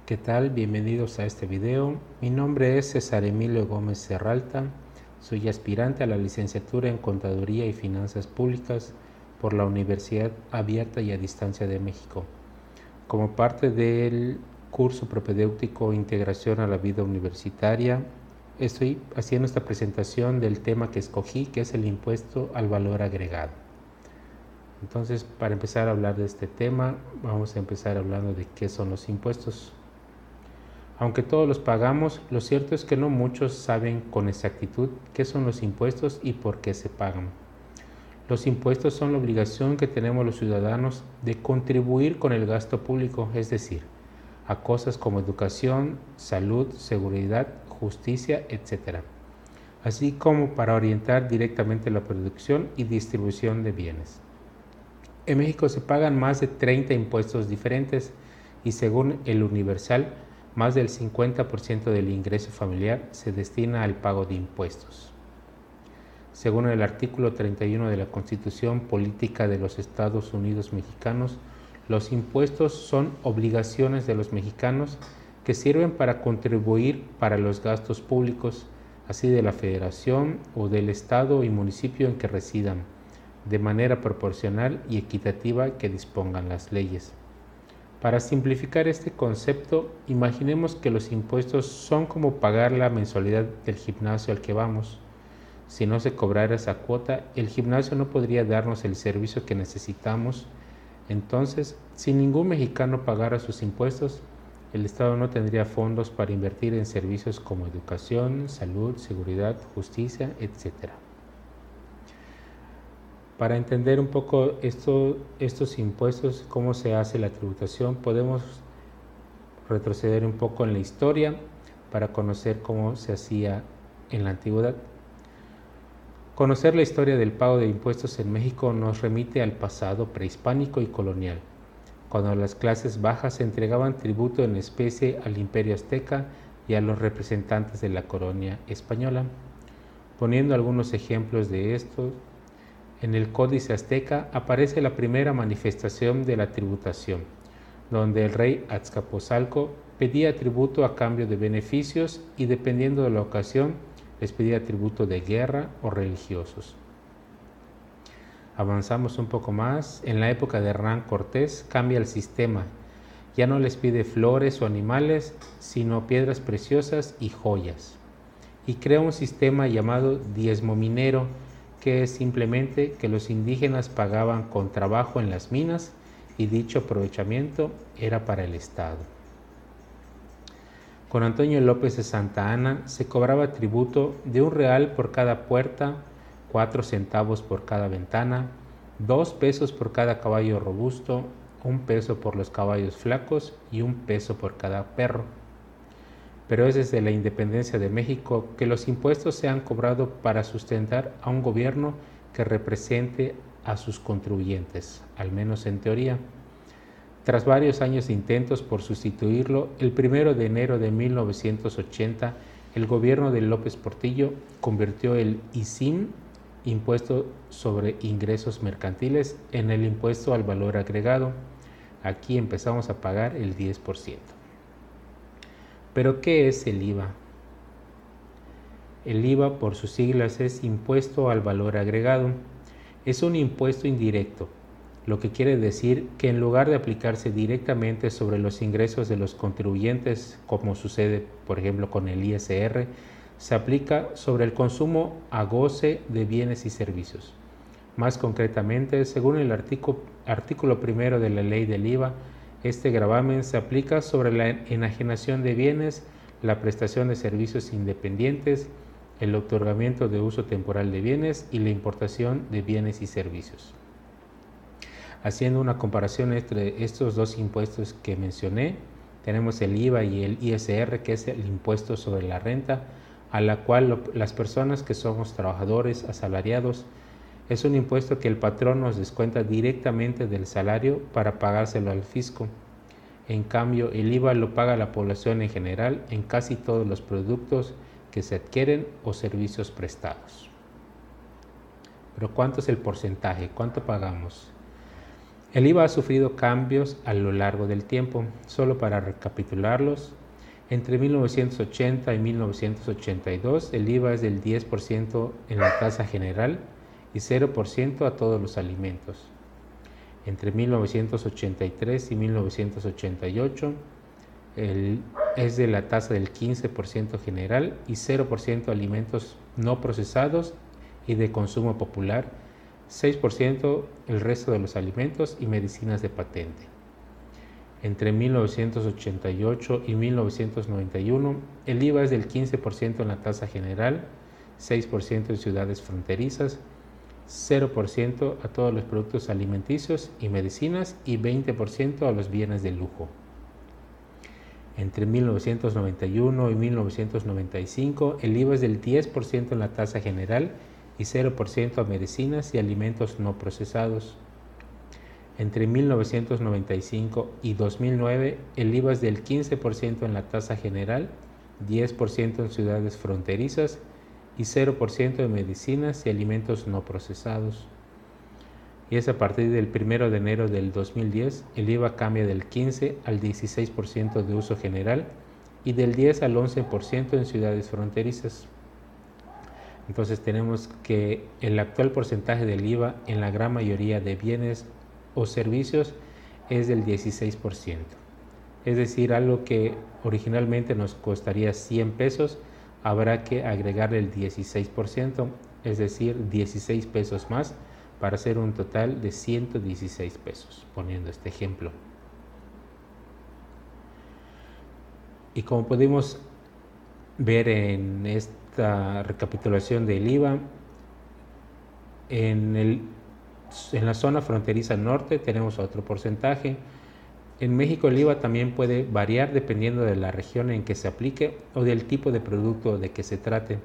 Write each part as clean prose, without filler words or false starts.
¿Qué tal? Bienvenidos a este video. Mi nombre es César Emilio Gómez Serralta. Soy aspirante a la licenciatura en Contaduría y Finanzas Públicas por la Universidad Abierta y a Distancia de México. Como parte del curso propedéutico Integración a la Vida Universitaria, estoy haciendo esta presentación del tema que escogí, que es el impuesto al valor agregado. Entonces, para empezar a hablar de este tema, vamos a empezar hablando de qué son los impuestos. Aunque todos los pagamos, lo cierto es que no muchos saben con exactitud qué son los impuestos y por qué se pagan. Los impuestos son la obligación que tenemos los ciudadanos de contribuir con el gasto público, es decir, a cosas como educación, salud, seguridad, justicia, etc., así como para orientar directamente la producción y distribución de bienes. En México se pagan más de 30 impuestos diferentes y según el Universal, más del 50% del ingreso familiar se destina al pago de impuestos. Según el artículo 31 de la Constitución Política de los Estados Unidos Mexicanos, los impuestos son obligaciones de los mexicanos que sirven para contribuir para los gastos públicos, así de la Federación o del Estado y municipio en que residan, de manera proporcional y equitativa que dispongan las leyes. Para simplificar este concepto, imaginemos que los impuestos son como pagar la mensualidad del gimnasio al que vamos. Si no se cobrara esa cuota, el gimnasio no podría darnos el servicio que necesitamos. Entonces, si ningún mexicano pagara sus impuestos, el Estado no tendría fondos para invertir en servicios como educación, salud, seguridad, justicia, etc. Para entender un poco estos impuestos, cómo se hace la tributación, podemos retroceder un poco en la historia para conocer cómo se hacía en la antigüedad. Conocer la historia del pago de impuestos en México nos remite al pasado prehispánico y colonial, cuando las clases bajas entregaban tributo en especie al Imperio Azteca y a los representantes de la colonia española. Poniendo algunos ejemplos de esto, en el Códice Azteca aparece la primera manifestación de la tributación, donde el rey Azcapotzalco pedía tributo a cambio de beneficios y dependiendo de la ocasión les pedía tributo de guerra o religiosos. Avanzamos un poco más, en la época de Hernán Cortés cambia el sistema, ya no les pide flores o animales, sino piedras preciosas y joyas, y crea un sistema llamado diezmo minero, que es simplemente que los indígenas pagaban con trabajo en las minas y dicho aprovechamiento era para el Estado. Con Antonio López de Santa Anna se cobraba tributo de $1 por cada puerta, 4 centavos por cada ventana, 2 pesos por cada caballo robusto, 1 peso por los caballos flacos y 1 peso por cada perro. Pero es desde la independencia de México que los impuestos se han cobrado para sustentar a un gobierno que represente a sus contribuyentes, al menos en teoría. Tras varios años de intentos por sustituirlo, el 1 de enero de 1980, el gobierno de López Portillo convirtió el ISIM, Impuesto sobre Ingresos Mercantiles, en el impuesto al valor agregado. Aquí empezamos a pagar el 10%. ¿Pero qué es el IVA? El IVA, por sus siglas, es Impuesto al Valor Agregado. Es un impuesto indirecto, lo que quiere decir que en lugar de aplicarse directamente sobre los ingresos de los contribuyentes, como sucede, por ejemplo, con el ISR, se aplica sobre el consumo a goce de bienes y servicios. Más concretamente, según el artículo 1 de la Ley del IVA, este gravamen se aplica sobre la enajenación de bienes, la prestación de servicios independientes, el otorgamiento de uso temporal de bienes y la importación de bienes y servicios. Haciendo una comparación entre estos dos impuestos que mencioné, tenemos el IVA y el ISR, que es el impuesto sobre la renta, a la cual las personas que somos trabajadores asalariados, es un impuesto que el patrón nos descuenta directamente del salario para pagárselo al fisco. En cambio, el IVA lo paga la población en general en casi todos los productos que se adquieren o servicios prestados. Pero ¿cuánto es el porcentaje? ¿Cuánto pagamos? El IVA ha sufrido cambios a lo largo del tiempo. Solo para recapitularlos, entre 1980 y 1982 el IVA es del 10% en la tasa general y 0% a todos los alimentos. Entre 1983 y 1988 es de la tasa del 15% general y 0% alimentos no procesados y de consumo popular, 6% el resto de los alimentos y medicinas de patente. Entre 1988 y 1991, el IVA es del 15% en la tasa general, 6% en ciudades fronterizas, 0% a todos los productos alimenticios y medicinas y 20% a los bienes de lujo. Entre 1991 y 1995, el IVA es del 10% en la tasa general y 0% a medicinas y alimentos no procesados. Entre 1995 y 2009, el IVA es del 15% en la tasa general, 10% en ciudades fronterizas y 0% de medicinas y alimentos no procesados. Y es a partir del 1 de enero del 2010, el IVA cambia del 15 al 16% de uso general y del 10 al 11% en ciudades fronterizas. Entonces tenemos que el actual porcentaje del IVA en la gran mayoría de bienes o servicios es del 16%. Es decir, algo que originalmente nos costaría 100 pesos, habrá que agregarle el 16%, es decir, 16 pesos más para hacer un total de 116 pesos, poniendo este ejemplo. Y como pudimos ver en esta recapitulación del IVA, en la zona fronteriza norte tenemos otro porcentaje. En México el IVA también puede variar dependiendo de la región en que se aplique o del tipo de producto de que se trate.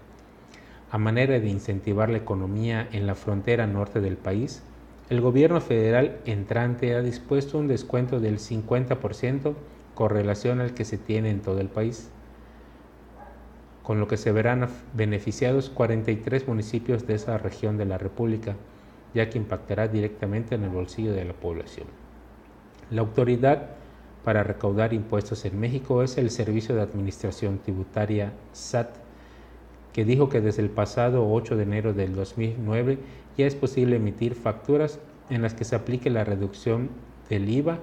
A manera de incentivar la economía en la frontera norte del país, el gobierno federal entrante ha dispuesto un descuento del 50% con relación al que se tiene en todo el país, con lo que se verán beneficiados 43 municipios de esa región de la República, ya que impactará directamente en el bolsillo de la población. La autoridad para recaudar impuestos en México es el Servicio de Administración Tributaria SAT, que dijo que desde el pasado 8 de enero del 2009 ya es posible emitir facturas en las que se aplique la reducción del IVA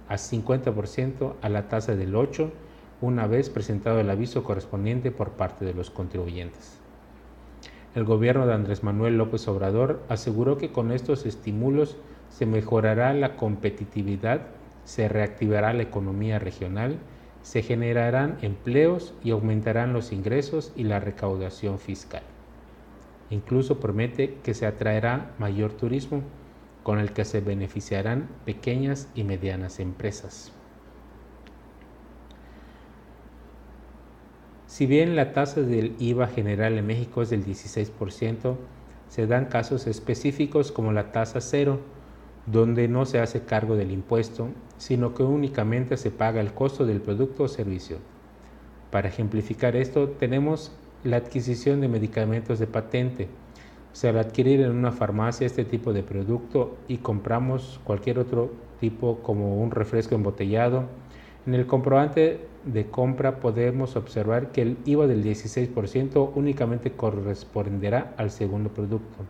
a 50% a la tasa del 8%, una vez presentado el aviso correspondiente por parte de los contribuyentes. El gobierno de Andrés Manuel López Obrador aseguró que con estos estímulos se mejorará la competitividad, se reactivará la economía regional, se generarán empleos y aumentarán los ingresos y la recaudación fiscal. Incluso promete que se atraerá mayor turismo, con el que se beneficiarán pequeñas y medianas empresas. Si bien la tasa del IVA general en México es del 16%, se dan casos específicos como la tasa cero, donde no se hace cargo del impuesto, sino que únicamente se paga el costo del producto o servicio. Para ejemplificar esto, tenemos la adquisición de medicamentos de patente. O sea, al adquirir en una farmacia este tipo de producto y compramos cualquier otro tipo como un refresco embotellado, en el comprobante de compra podemos observar que el IVA del 16% únicamente corresponderá al segundo producto.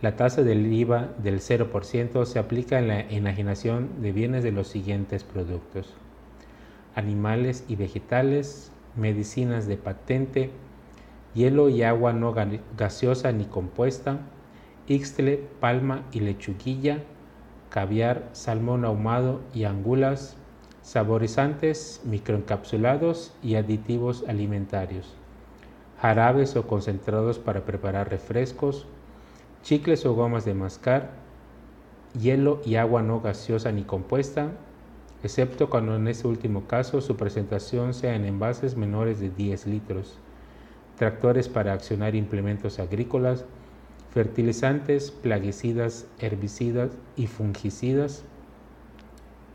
La tasa del IVA del 0% se aplica en la enajenación de bienes de los siguientes productos: animales y vegetales, medicinas de patente, hielo y agua no gaseosa ni compuesta, ixtle, palma y lechuguilla, caviar, salmón ahumado y angulas, saborizantes, microencapsulados y aditivos alimentarios, jarabes o concentrados para preparar refrescos, chicles o gomas de mascar, hielo y agua no gaseosa ni compuesta, excepto cuando en este último caso su presentación sea en envases menores de 10 litros, tractores para accionar implementos agrícolas, fertilizantes, plaguicidas, herbicidas y fungicidas,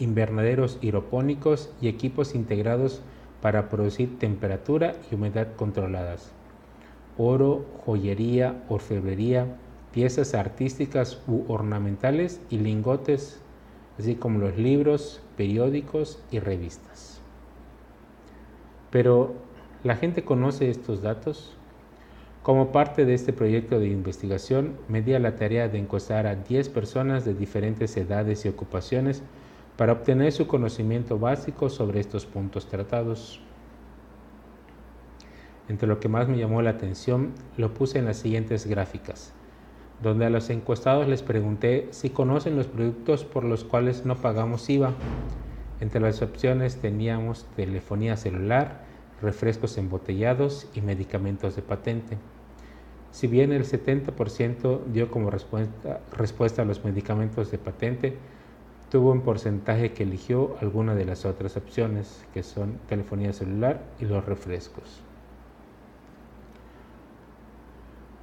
invernaderos hidropónicos y equipos integrados para producir temperatura y humedad controladas, oro, joyería, orfebrería, piezas artísticas u ornamentales y lingotes, así como los libros, periódicos y revistas. Pero, ¿la gente conoce estos datos? Como parte de este proyecto de investigación, me di a la tarea de encuestar a 10 personas de diferentes edades y ocupaciones para obtener su conocimiento básico sobre estos puntos tratados. Entre lo que más me llamó la atención, lo puse en las siguientes gráficas, donde a los encuestados les pregunté si conocen los productos por los cuales no pagamos IVA. Entre las opciones teníamos telefonía celular, refrescos embotellados y medicamentos de patente. Si bien el 70% dio como respuesta a los medicamentos de patente, tuvo un porcentaje que eligió alguna de las otras opciones, que son telefonía celular y los refrescos.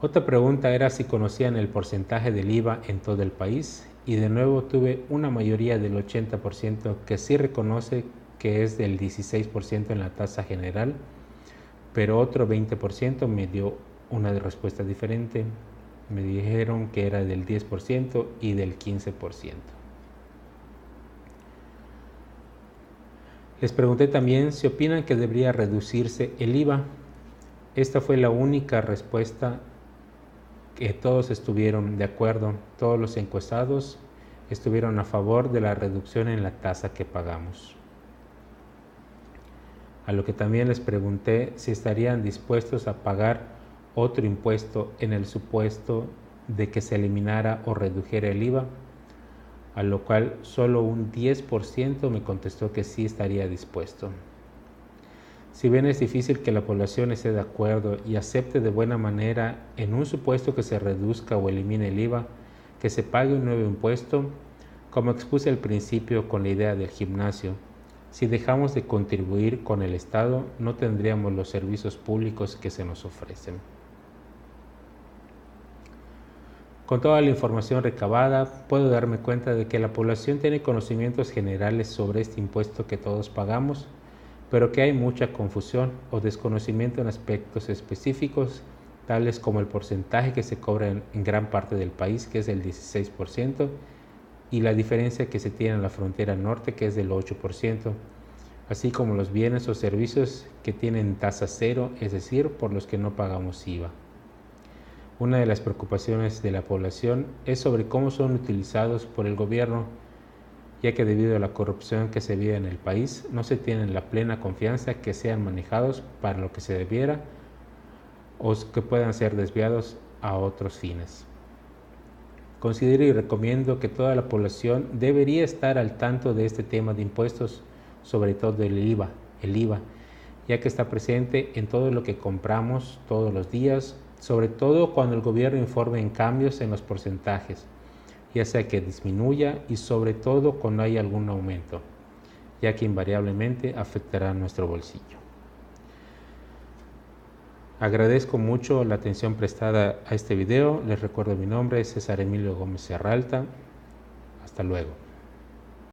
Otra pregunta era si conocían el porcentaje del IVA en todo el país, y de nuevo tuve una mayoría del 80% que sí reconoce que es del 16% en la tasa general, pero otro 20% me dio una respuesta diferente. Me dijeron que era del 10% y del 15%. Les pregunté también si opinan que debería reducirse el IVA. Esta fue la única respuesta que todos estuvieron de acuerdo. Todos los encuestados estuvieron a favor de la reducción en la tasa que pagamos. A lo que también les pregunté si estarían dispuestos a pagar otro impuesto en el supuesto de que se eliminara o redujera el IVA, a lo cual solo un 10% me contestó que sí estaría dispuesto. Si bien es difícil que la población esté de acuerdo y acepte de buena manera en un supuesto que se reduzca o elimine el IVA, que se pague un nuevo impuesto, como expuse al principio con la idea del gimnasio, si dejamos de contribuir con el Estado, no tendríamos los servicios públicos que se nos ofrecen. Con toda la información recabada, puedo darme cuenta de que la población tiene conocimientos generales sobre este impuesto que todos pagamos, pero que hay mucha confusión o desconocimiento en aspectos específicos, tales como el porcentaje que se cobra en gran parte del país, que es el 16%, y la diferencia que se tiene en la frontera norte, que es del 8%, así como los bienes o servicios que tienen tasa cero, es decir, por los que no pagamos IVA. Una de las preocupaciones de la población es sobre cómo son utilizados por el gobierno, ya que debido a la corrupción que se vive en el país, no se tiene la plena confianza que sean manejados para lo que se debiera o que puedan ser desviados a otros fines. Considero y recomiendo que toda la población debería estar al tanto de este tema de impuestos, sobre todo el IVA, ya que está presente en todo lo que compramos todos los días, sobre todo cuando el gobierno informe en cambios en los porcentajes, ya sea que disminuya y sobre todo cuando hay algún aumento, ya que invariablemente afectará a nuestro bolsillo. Agradezco mucho la atención prestada a este video. Les recuerdo mi nombre, es César Emilio Gómez Serralta. Hasta luego.